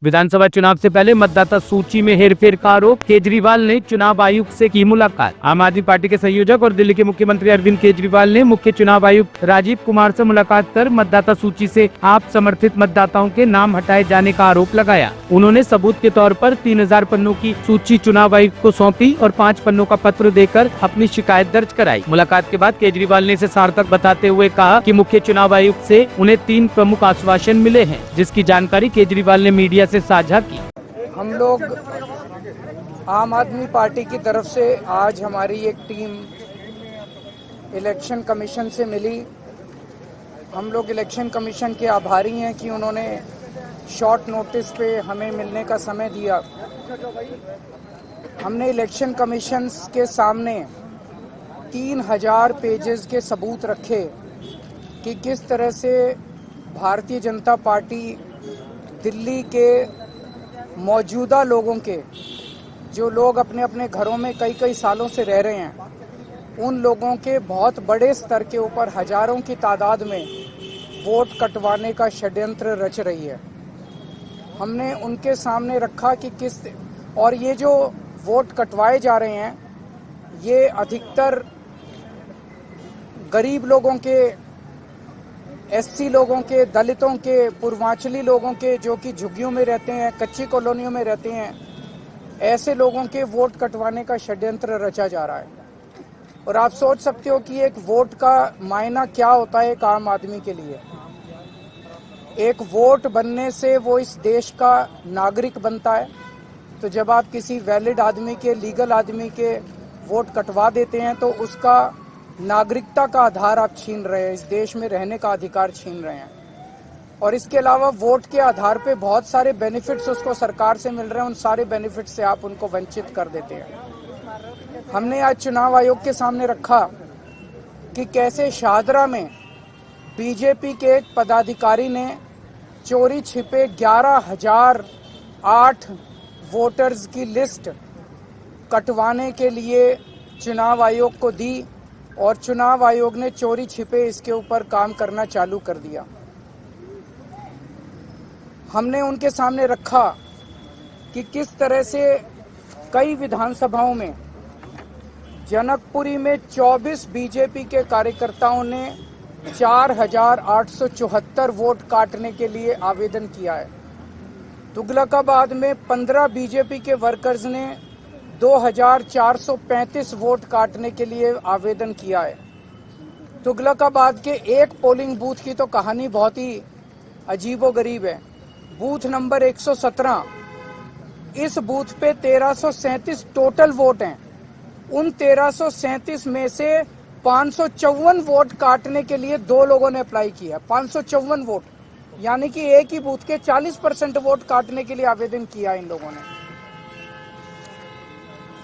विधानसभा चुनाव से पहले मतदाता सूची में हेरफेर का आरोप, केजरीवाल ने चुनाव आयुक्त से की मुलाकात। आम आदमी पार्टी के संयोजक और दिल्ली के मुख्यमंत्री अरविंद केजरीवाल ने मुख्य चुनाव आयुक्त राजीव कुमार से मुलाकात कर मतदाता सूची से आप समर्थित मतदाताओं के नाम हटाए जाने का आरोप लगाया। उन्होंने सबूत के तौर पर 3000 पन्नों की सूची चुनाव आयुक्त को सौंपी और 5 पन्नों का पत्र देकर अपनी शिकायत दर्ज कराई। मुलाकात के बाद केजरीवाल ने इसे सार्थक बताते हुए कहा कि मुख्य चुनाव आयुक्त से उन्हें 3 प्रमुख आश्वासन मिले हैं, जिसकी जानकारी केजरीवाल ने मीडिया से साझा की। हम लोग आम आदमी पार्टी की तरफ से आज हमारी एक टीम इलेक्शन कमीशन से मिली। हम लोग इलेक्शन कमीशन के आभारी हैं कि उन्होंने शॉर्ट नोटिस पे हमें मिलने का समय दिया। हमने इलेक्शन कमीशन के सामने 3000 पेजेस के सबूत रखे कि किस तरह से भारतीय जनता पार्टी दिल्ली के मौजूदा लोगों के, जो लोग अपने अपने घरों में कई कई सालों से रह रहे हैं, उन लोगों के बहुत बड़े स्तर के ऊपर हजारों की तादाद में वोट कटवाने का षड्यंत्र रच रही है। हमने उनके सामने रखा कि किस, और ये जो वोट कटवाए जा रहे हैं ये अधिकतर गरीब लोगों के, एससी लोगों के, दलितों के, पूर्वांचली लोगों के, जो कि झुग्गियों में रहते हैं, कच्ची कॉलोनियों में रहते हैं, ऐसे लोगों के वोट कटवाने का षड्यंत्र रचा जा रहा है। और आप सोच सकते हो कि एक वोट का मायना क्या होता है एक आम आदमी के लिए। एक वोट बनने से वो इस देश का नागरिक बनता है। तो जब आप किसी वैलिड आदमी के, लीगल आदमी के वोट कटवा देते हैं तो उसका नागरिकता का आधार आप छीन रहे हैं, इस देश में रहने का अधिकार छीन रहे हैं। और इसके अलावा वोट के आधार पे बहुत सारे बेनिफिट्स उसको सरकार से मिल रहे हैं, उन सारे बेनिफिट्स से आप उनको वंचित कर देते हैं। हमने आज चुनाव आयोग के सामने रखा कि कैसे शाहदरा में बीजेपी के एक पदाधिकारी ने चोरी छिपे 11,008 वोटर्स की लिस्ट कटवाने के लिए चुनाव आयोग को दी और चुनाव आयोग ने चोरी छिपे इसके ऊपर काम करना चालू कर दिया। हमने उनके सामने रखा कि किस तरह से कई विधानसभाओं में, जनकपुरी में 24 बीजेपी के कार्यकर्ताओं ने 4,874 वोट काटने के लिए आवेदन किया है। तुगलकाबाद में 15 बीजेपी के वर्कर्स ने 2,435 वोट काटने के लिए आवेदन किया है। तुगलकाबाद के एक पोलिंग बूथ की तो कहानी बहुत ही अजीबोगरीब है। बूथ नंबर 117, इस बूथ पे 1337 टोटल वोट हैं। उन 1337 में से 554 वोट काटने के लिए 2 लोगों ने अप्लाई किया। 554 वोट, यानी कि एक ही बूथ के 40% वोट काटने के लिए आवेदन किया इन लोगों ने।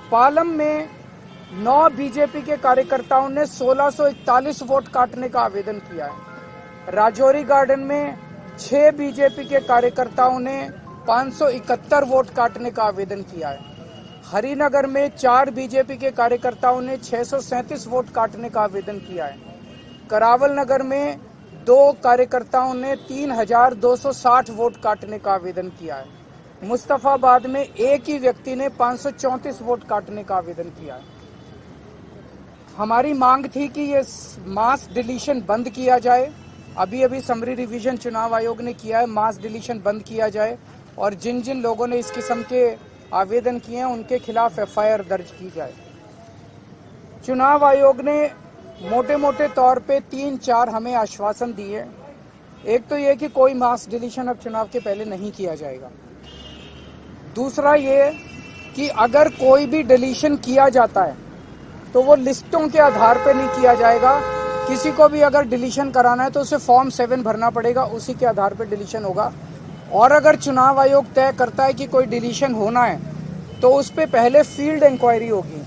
पालम में 9 बीजेपी के कार्यकर्ताओं ने 1641 वोट काटने का आवेदन किया है। राजौरी गार्डन में 6 बीजेपी के कार्यकर्ताओं ने 571 वोट काटने का आवेदन किया है। हरिनगर में 4 बीजेपी के कार्यकर्ताओं ने 637 वोट काटने का आवेदन किया है। करावल नगर में 2 कार्यकर्ताओं ने 3,260 वोट काटने का आवेदन किया है। मुस्तफाबाद में एक ही व्यक्ति ने 534 वोट काटने का आवेदन किया है। हमारी मांग थी कि ये मास डिलीशन बंद किया जाए। अभी समरी रिवीजन चुनाव आयोग ने किया है, मास डिलीशन बंद किया जाए और जिन जिन लोगों ने इस किस्म के आवेदन किए हैं उनके खिलाफ FIR दर्ज की जाए। चुनाव आयोग ने मोटे मोटे तौर पे 3-4 हमें आश्वासन दिए। एक तो ये कि कोई मास डिलीशन अब चुनाव के पहले नहीं किया जाएगा। दूसरा ये कि अगर कोई भी डिलीशन किया जाता है तो वो लिस्टों के आधार पर नहीं किया जाएगा। किसी को भी अगर डिलीशन कराना है तो उसे फॉर्म 7 भरना पड़ेगा, उसी के आधार पर डिलीशन होगा। और अगर चुनाव आयोग तय करता है कि कोई डिलीशन होना है तो उस पर पहले फील्ड इंक्वायरी होगी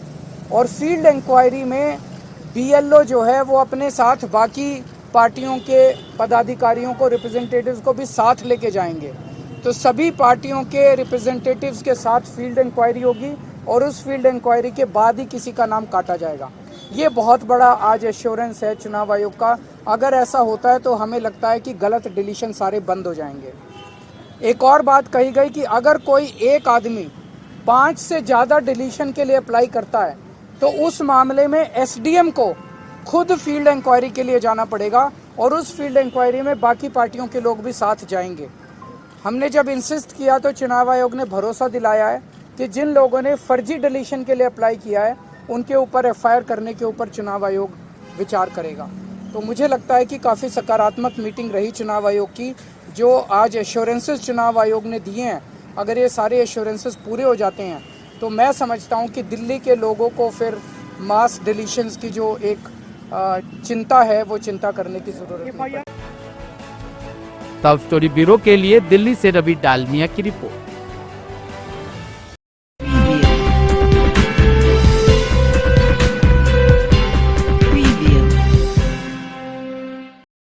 और फील्ड इंक्वायरी में BLO जो है वो अपने साथ बाकी पार्टियों के पदाधिकारियों को, रिप्रेजेंटेटिव्स को भी साथ लेके जाएंगे। तो सभी पार्टियों के रिप्रेजेंटेटिव्स के साथ फील्ड इंक्वायरी होगी और उस फील्ड इंक्वायरी के बाद ही किसी का नाम काटा जाएगा। ये बहुत बड़ा आज एश्योरेंस है चुनाव आयोग का। अगर ऐसा होता है तो हमें लगता है कि गलत डिलीशन सारे बंद हो जाएंगे। एक और बात कही गई कि अगर कोई एक आदमी 5 से ज़्यादा डिलीशन के लिए अप्लाई करता है तो उस मामले में एसडीएम को खुद फील्ड इंक्वायरी के लिए जाना पड़ेगा और उस फील्ड इंक्वायरी में बाकी पार्टियों के लोग भी साथ जाएंगे। हमने जब इंसिस्ट किया तो चुनाव आयोग ने भरोसा दिलाया है कि जिन लोगों ने फर्जी डिलीशन के लिए अप्लाई किया है उनके ऊपर एफआईआर करने के ऊपर चुनाव आयोग विचार करेगा। तो मुझे लगता है कि काफ़ी सकारात्मक मीटिंग रही चुनाव आयोग की। जो आज एश्योरेंसेस चुनाव आयोग ने दिए हैं, अगर ये सारे एश्योरेंसेस पूरे हो जाते हैं तो मैं समझता हूं कि दिल्ली के लोगों को फिर मास डिलीशंस की जो एक चिंता है वो चिंता करने की जरूरत नहीं है। टॉप स्टोरी ब्यूरो के लिए दिल्ली से रवि डालमिया की रिपोर्ट।